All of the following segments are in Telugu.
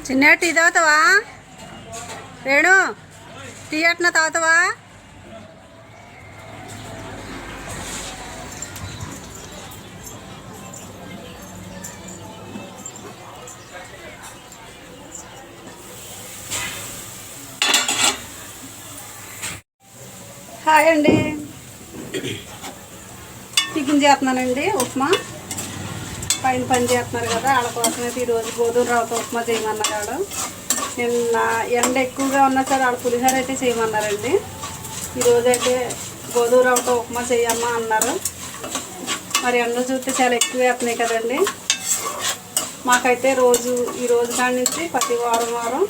చిన్న టీ తాగుతావా? వేణు టీ అట్లా తాగుతావా? హాయ్ అండి, టిఫిన్ చేస్తున్నానండి. ఉప్మా పైన పని చేస్తున్నారు కదా, వాళ్ళ కోసమైతే ఈరోజు గోధుమ రవ్వతో ఉప్మా చేయమన్నారు. నిన్న ఎండ ఎక్కువగా ఉన్నా సరే వాళ్ళ పులిహోర అయితే చేయమన్నారండి. ఈరోజు అయితే గోధుమ రవ్వతో ఉప్మా చేయమ్మా అన్నారు. మరి ఎండ చూస్తే చాలా ఎక్కువ వేస్తున్నాయి కదండి. మాకైతే ఈరోజు కాడి నుంచి ప్రతి వారం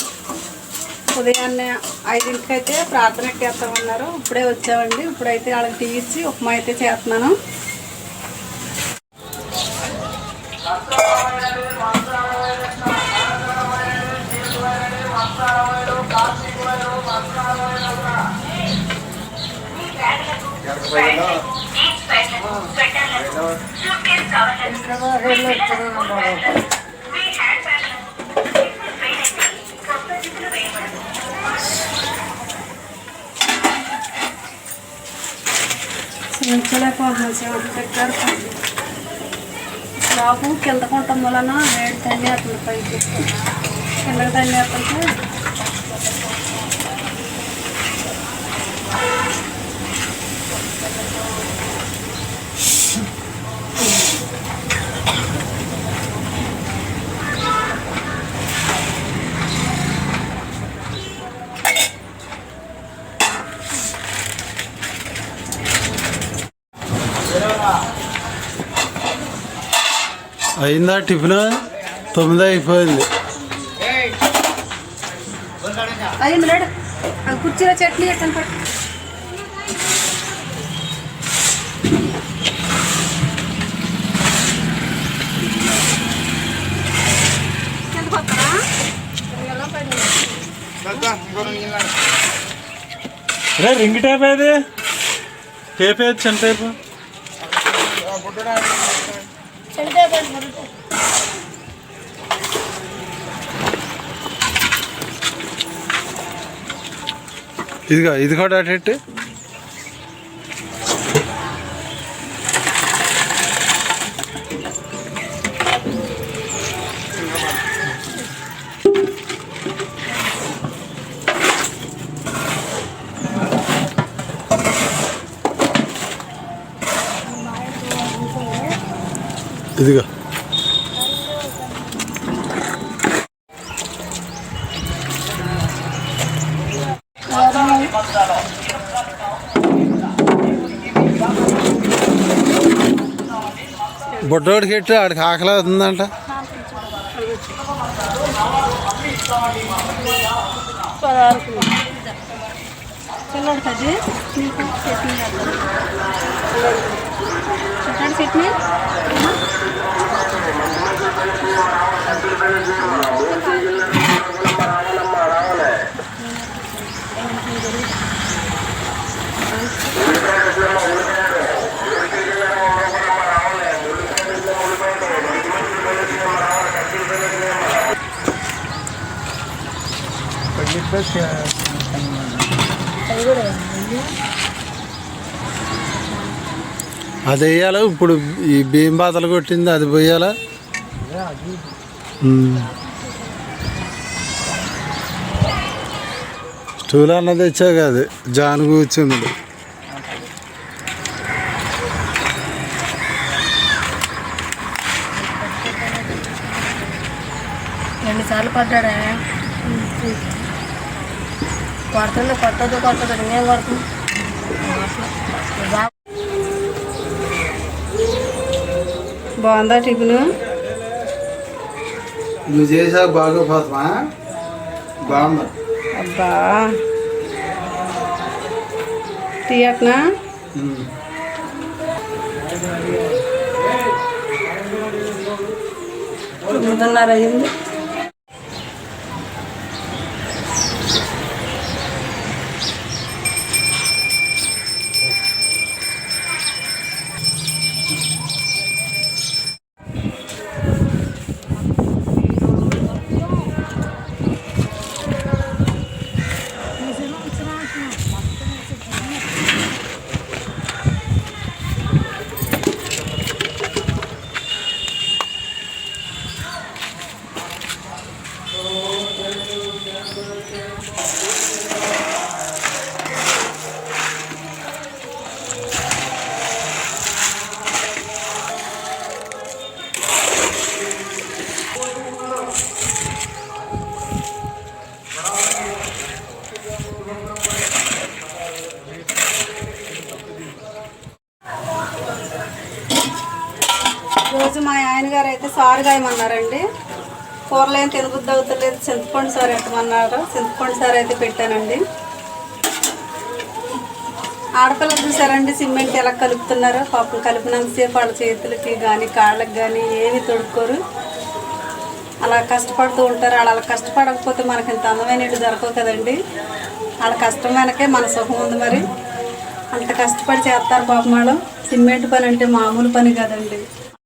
ఉదయాన్నే 5ంటికి అయితే ప్రార్థనకి చేస్తామన్నారు. ఇప్పుడే వచ్చామండి. ఇప్పుడైతే వాళ్ళకి టీ ఇచ్చి ఉప్మా అయితే చేస్తున్నాను. బాబు కింద కొంటాం వలన వేడి తల్లి అట్లా పైకి కిందకి తల్లి అట్లయితే అయిందా టిఫిన్? 9 అయిపోయింది. అయింది లేడు. కుర్చీలో చట్నీ ఎట్లా పట్టు. అరే రింగ్ టేప్ ఏది? టేప్ ఏది? చిన్న టేపు ఇదిగా, ఇది కూడా అటెట్టు. ఇదిగా బొడ్డోడికి ఎట్టు ఆడికి ఆకలి అవుతుందంట. చట్నీ అది వేయాలా? ఇప్పుడు ఈ బియ్యం బాతలు కొట్టింది అది పోయాలా? స్టూల్ అన్నది తెచ్చా కాదు, జాన్ కూర్చుంది. ఎన్నిసార్లు పడ్డాడా? కొట్టదు ఇంకేం కొడుతుంది. బాగుందా టిఫిన్? నువ్వు చేసా బాగా పోతామా? బాగుందా? అబ్బా తీయట్నా? 9:30 అయింది. ఈరోజు మా ఆయన గారు అయితే సారు గాయమన్నారండి. కూరలు ఏం తినబుద్ధి అవుతలేదు, చింతపండు సారు పెట్టమన్నారు. చింతపండు సారు అయితే పెట్టానండి. ఆడపిల్లలు చూసారండి సిమెంట్ ఎలా కలుపుతున్నారో. పాపం కలిపినంతసేపు వాళ్ళ చేతులకి కానీ కాళ్ళకి కానీ ఏమి తొడుక్కోరు, అలా కష్టపడుతూ ఉంటారు. వాళ్ళు అలా కష్టపడకపోతే మనకి ఇంత అందమైన ఇల్లు దొరకవు కదండి. వాళ్ళ కష్టం వెనకే మన సుఖం ఉంది. మరి అంత కష్టపడి చేస్తారు పాపం వాళ్ళు. సిమెంట్ పని అంటే మామూలు పని కదండి.